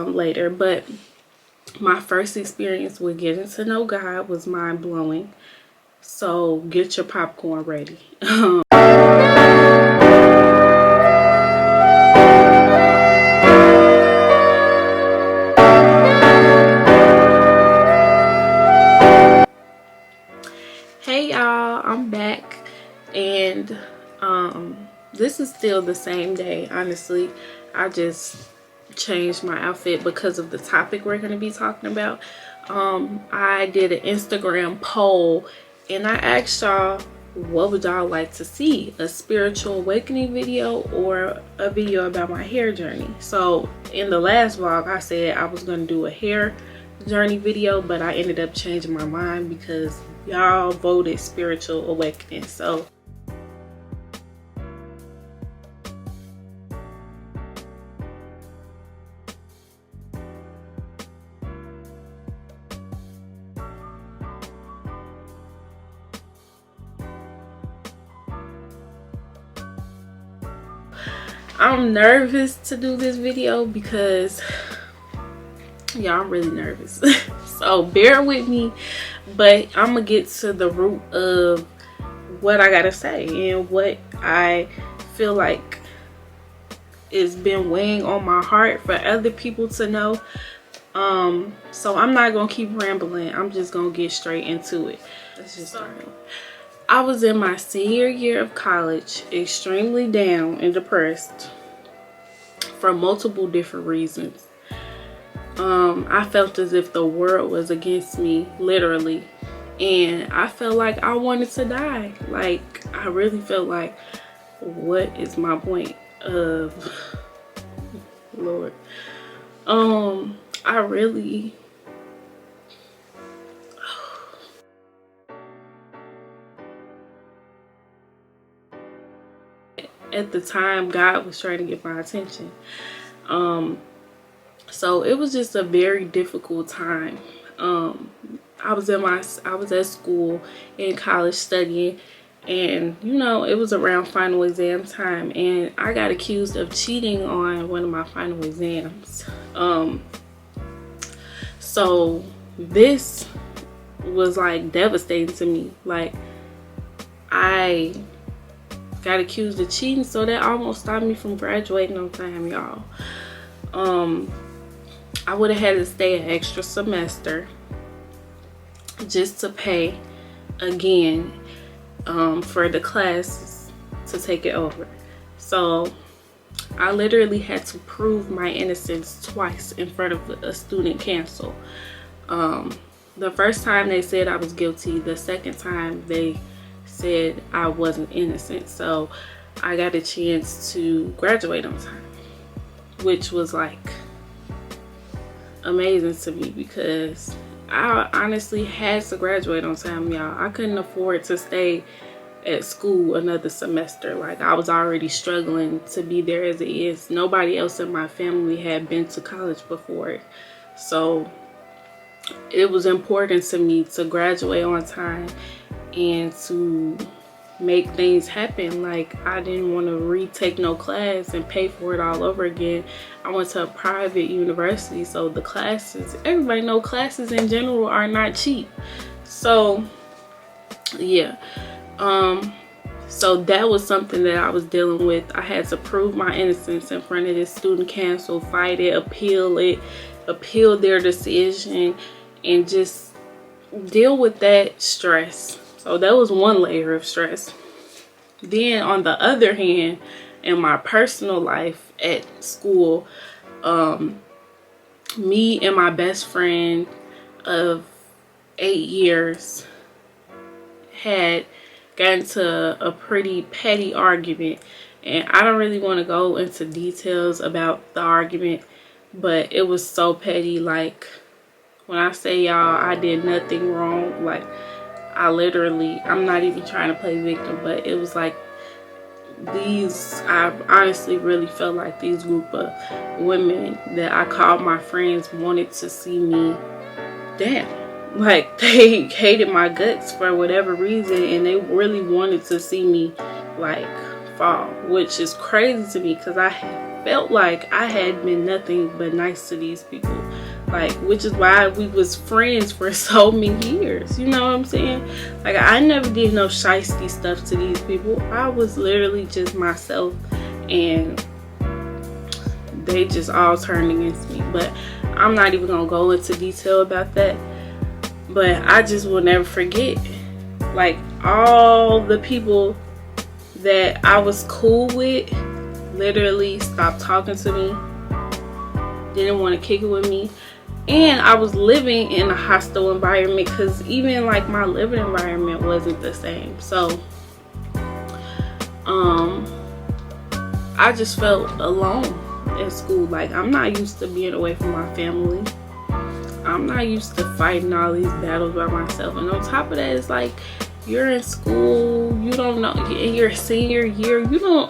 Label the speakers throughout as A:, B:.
A: later. But my first experience with getting to know God was mind-blowing. So get your popcorn ready. Hey y'all, I'm back, and this is still the same day. Honestly, I just changed my outfit because of the topic we're going to be talking about. I did an Instagram poll, and I asked y'all, what would y'all like to see? A spiritual awakening video or a video about my hair journey? So in the last vlog, I said I was going to do a hair journey video, but I ended up changing my mind because y'all voted spiritual awakening. So I'm nervous to do this video because y'all, I'm really nervous. So bear with me, but I'm gonna get to the root of what I gotta say and what I feel like it's been weighing on my heart for other people to know. So I'm not gonna keep rambling. I'm just gonna get straight into it. Let's just start. I was in my senior year of college, extremely down and depressed for multiple different reasons. I felt as if the world was against me, literally, and I felt like I wanted to die. Like, I really felt like, what is my point of Lord? I really at the time, God was trying to get my attention. So it was just a very difficult time. I was at school in college studying, and you know, it was around final exam time, and I got accused of cheating on one of my final exams. So this was like devastating to me. Like, I got accused of cheating, so that almost stopped me from graduating on time, y'all. I would have had to stay an extra semester just to pay again for the classes to take it over. So I literally had to prove my innocence twice in front of a student council. The first time they said I was guilty. The second time they said I wasn't innocent. So I got a chance to graduate on time, which was like amazing to me because I honestly had to graduate on time, y'all. I couldn't afford to stay at school another semester. Like, I was already struggling to be there as it is. Nobody else in my family had been to college before, so it was important to me to graduate on time and to make things happen. Like, I didn't want to retake no class and pay for it all over again. I went to a private university, so the classes, everybody know classes in general are not cheap. So yeah, so that was something that I was dealing with. I had to prove my innocence in front of this student council, fight it, appeal their decision, and just deal with that stress. So that was one layer of stress. Then on the other hand, in my personal life at school, me and my best friend of 8 years had gotten into a pretty petty argument. And I don't really want to go into details about the argument, but it was so petty. Like, when I say y'all, I did nothing wrong. Like, I'm not even trying to play victim, but it was like I honestly really felt like these group of women that I called my friends wanted to see me down. Like, they hated my guts for whatever reason, and they really wanted to see me like fall, which is crazy to me because I have felt like I had been nothing but nice to these people, like, which is why we was friends for so many years. You know what I'm saying? Like, I never did no shiesty stuff to these people. I was literally just myself, and they just all turned against me. But I'm not even gonna go into detail about that. But I just will never forget, like, all the people that I was cool with literally stopped talking to me, didn't want to kick it with me. And I was living in a hostile environment, because even like my living environment wasn't the same. So I just felt alone in school. Like, I'm not used to being away from my family. I'm not used to fighting all these battles by myself. And on top of that, it's like, you're in school, you don't know, in your senior year,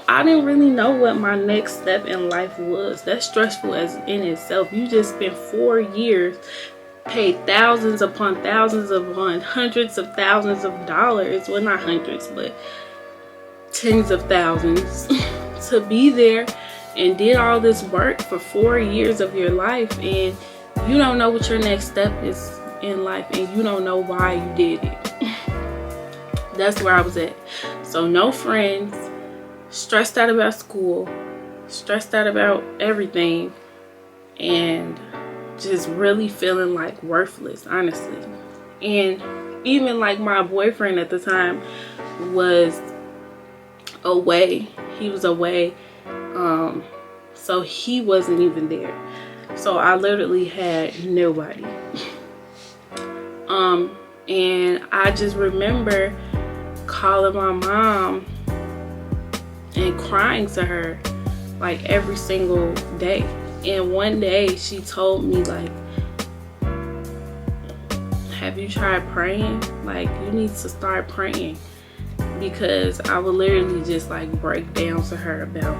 A: I didn't really know what my next step in life was. That's stressful as in itself. You just spent 4 years, paid thousands upon thousands upon hundreds of thousands of dollars, well, not hundreds, but tens of thousands to be there, and did all this work for 4 years of your life, and you don't know what your next step is in life, and you don't know why you did it. That's where I was at. So no friends, stressed out about school, stressed out about everything, and just really feeling like worthless, honestly. And even like my boyfriend at the time was away. He was away. So he wasn't even there. So I literally had nobody. And I just remember calling my mom and crying to her like every single day. And one day she told me, like, have you tried praying? Like, you need to start praying. Because I would literally just like break down to her about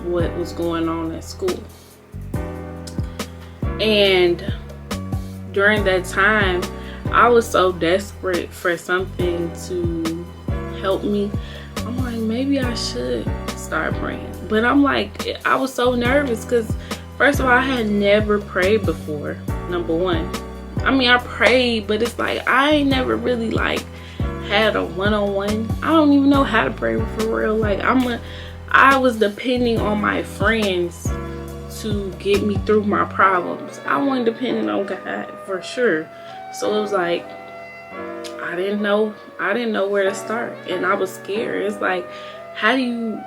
A: what was going on at school. And during that time, I was so desperate for something to help me. I'm like, maybe I should start praying. But I'm like, I was so nervous because, first of all, I had never prayed before, number one. I mean, I prayed, but it's like, I ain't never really like had a one-on-one. I don't even know how to pray for real. Like, I was depending on my friends to get me through my problems. I wasn't depending on God for sure. So it was like, I didn't know where to start, and I was scared. It's like, how do you,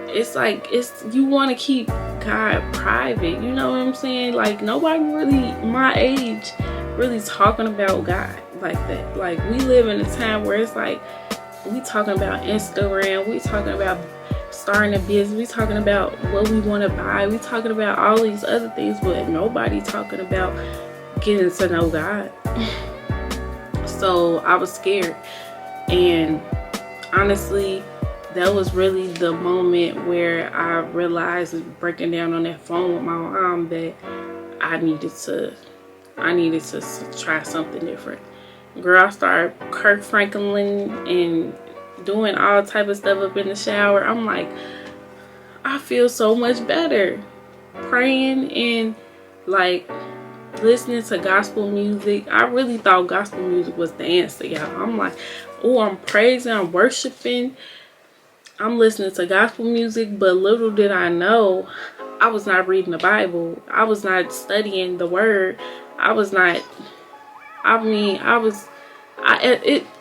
A: it's like, you want to keep God private, you know what I'm saying? Like, nobody really my age really talking about God like that. Like, we live in a time where it's like, we talking about Instagram, we talking about starting a business, we talking about what we want to buy, we talking about all these other things, but nobody talking about getting to know God. So I was scared, and honestly, that was really the moment where I realized, breaking down on that phone with my mom, that I needed to try something different. Girl, I started Kirk Franklin and doing all type of stuff up in the shower. I'm like, I feel so much better praying and like listening to gospel music. I really thought gospel music was the answer, y'all. I'm like, oh, I'm praising, I'm worshiping, I'm listening to gospel music. But little did I know, I was not reading the Bible. I was not studying the word.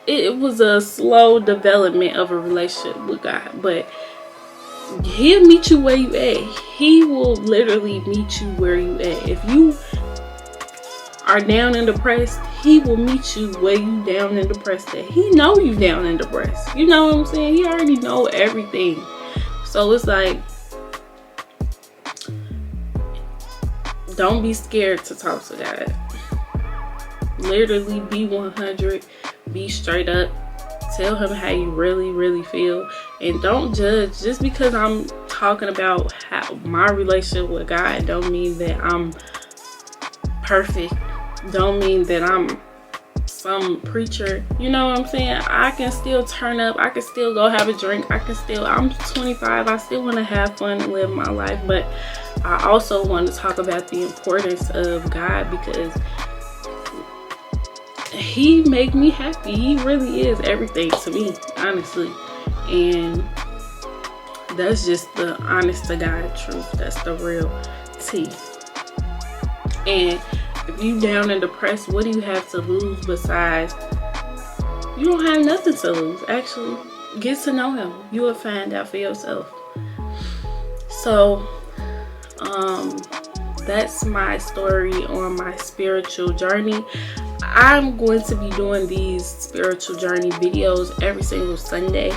A: It was a slow development of a relationship with God. But he'll meet you where you at. He will literally meet you where you at. If you are down and depressed, he will meet you where you down and depressed at. He know you down and depressed. You know what I'm saying? He already know everything. So it's like, don't be scared to talk to God. Literally be 100, be straight up, tell him how you really, really feel, and don't judge. Just because I'm talking about how my relationship with God don't mean that I'm perfect, don't mean that I'm some preacher, you know what I'm saying? I can still turn up, I can still go have a drink, I'm 25, I still want to have fun and live my life. But I also want to talk about the importance of God, because he make me happy. He really is everything to me, honestly. And that's just the honest to God truth. That's the real tea. And if you down and depressed, what do you have to lose besides? You don't have nothing to lose. Actually, get to know him. You will find out for yourself. So that's my story on my spiritual journey. I'm going to be doing these spiritual journey videos every single Sunday.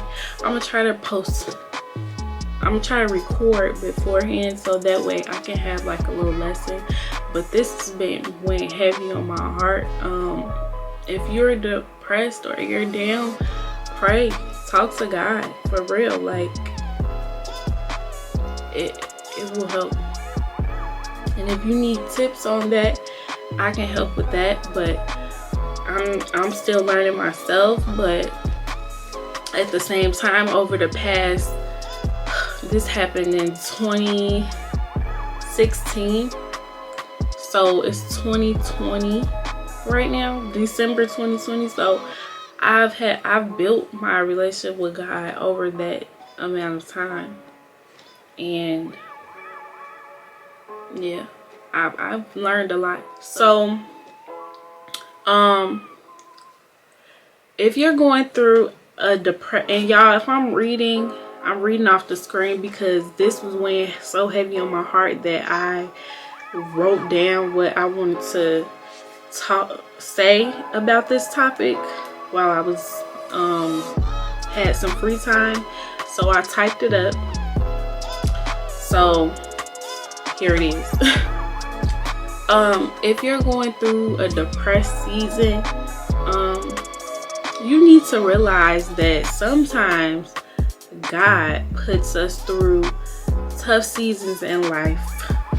A: I'm gonna try to record beforehand, so that way I can have like a little lesson. But this has been weighing heavy on my heart. If you're depressed or you're down, pray, talk to God for real. Like it will help. And if you need tips on that, I can help with that. But I'm still learning myself. But at the same time, over the past, this happened in 2016, so it's 2020 right now, December 2020. So I've built my relationship with God over that amount of time. And yeah, I've learned a lot. So if you're going through a depression, and y'all, if I'm reading off the screen because this was weighing so heavy on my heart that I wrote down what I wanted to say about this topic while I was had some free time. So I typed it up. So here it is. If you're going through a depressed season, you need to realize that sometimes God puts us through tough seasons in life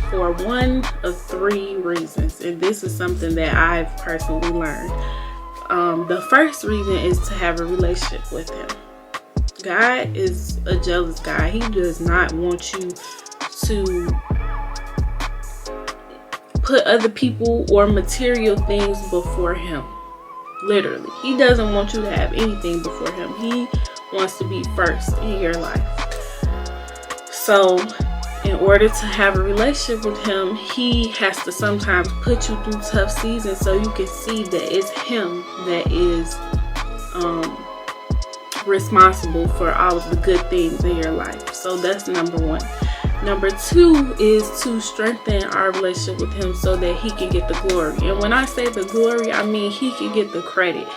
A: for one of three reasons. And this is something that I've personally learned. The first reason is to have a relationship with him. God is a jealous God. He does not want you to put other people or material things before him. Literally, he doesn't want you to have anything before him. He wants to be first in your life. So in order to have a relationship with him, he has to sometimes put you through tough seasons so you can see that it's him that is responsible for all of the good things in your life. So that's number one. Number two is to strengthen our relationship with him so that he can get the glory. And when I say the glory, I mean he can get the credit.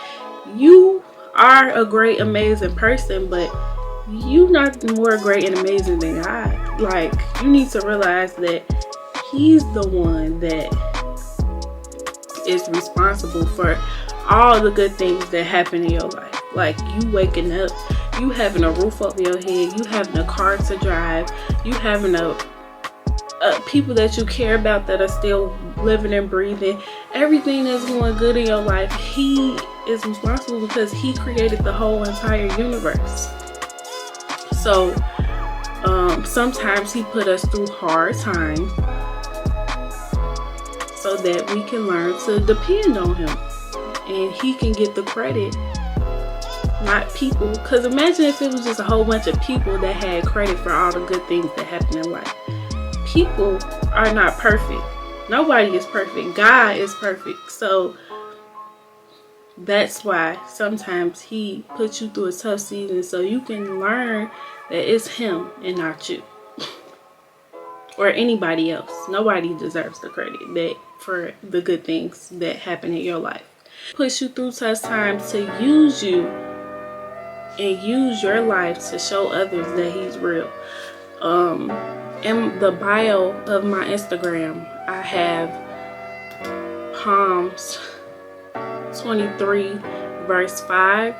A: You are a great, amazing person, but you're not more great and amazing than God. Like, you need to realize that he's the one that is responsible for all the good things that happen in your life. Like, you waking up, you having a roof over your head, you having a car to drive, you having people that you care about that are still living and breathing. Everything that's going good in your life, he is responsible because he created the whole entire universe. So sometimes he put us through hard times so that we can learn to depend on him, and he can get the credit, not people. Because imagine if it was just a whole bunch of people that had credit for all the good things that happen in life. People are not perfect. Nobody is perfect. God is perfect. So that's why sometimes he puts you through a tough season so you can learn that it's him and not you or anybody else. Nobody deserves the credit for the good things that happen in your life. Push you through tough times to use you and use your life to show others that he's real. In the bio of my Instagram, I have Psalms 23 verse 5,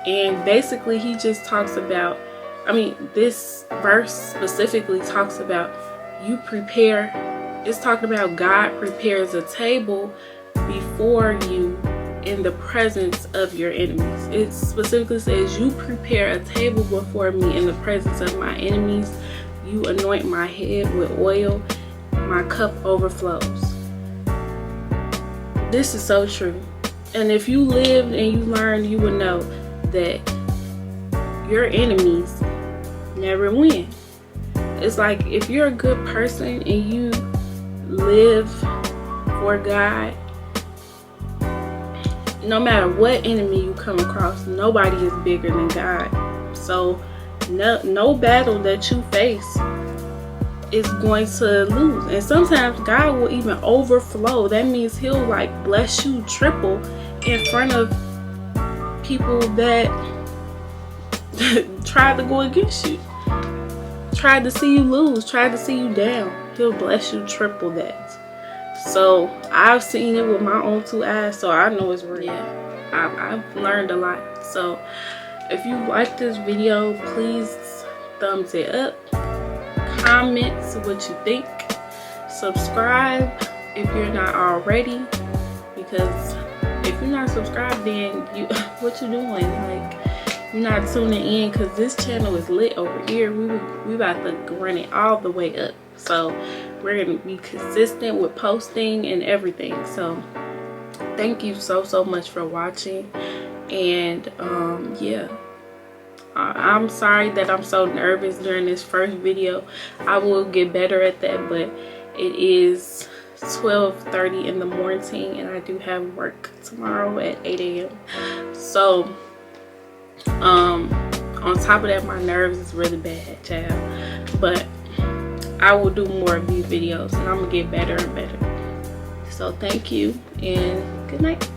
A: and basically he just talks about, this verse specifically talks about it's talking about God prepares a table before you in the presence of your enemies. It specifically says, you prepare a table before me in the presence of my enemies. You anoint my head with oil. My cup overflows. This is so true. And if you lived and you learned, you would know that your enemies never win. It's like, if you're a good person and you live for God, no matter what enemy you come across, nobody is bigger than God. So no battle that you face is going to lose. And sometimes God will even overflow. That means he'll like bless you triple in front of people that tried to go against you, tried to see you lose, tried to see you down. He'll bless you triple that. So I've seen it with my own two eyes, so I know it's real. I've learned a lot. So if you like this video, please thumbs it up, comment what you think, subscribe if you're not already, because if you're not subscribed, then you what you doing? Like, you're not tuning in, because this channel is lit over here. We about to run it all the way up. So we're gonna be consistent with posting and everything. So thank you so much for watching. And yeah, I'm sorry that I'm so nervous during this first video. I will get better at that, but it is 12:30 in the morning and I do have work tomorrow at 8 a.m. So on top of that, my nerves is really bad, child. But I will do more of these videos and I'm gonna get better and better. So thank you and good night.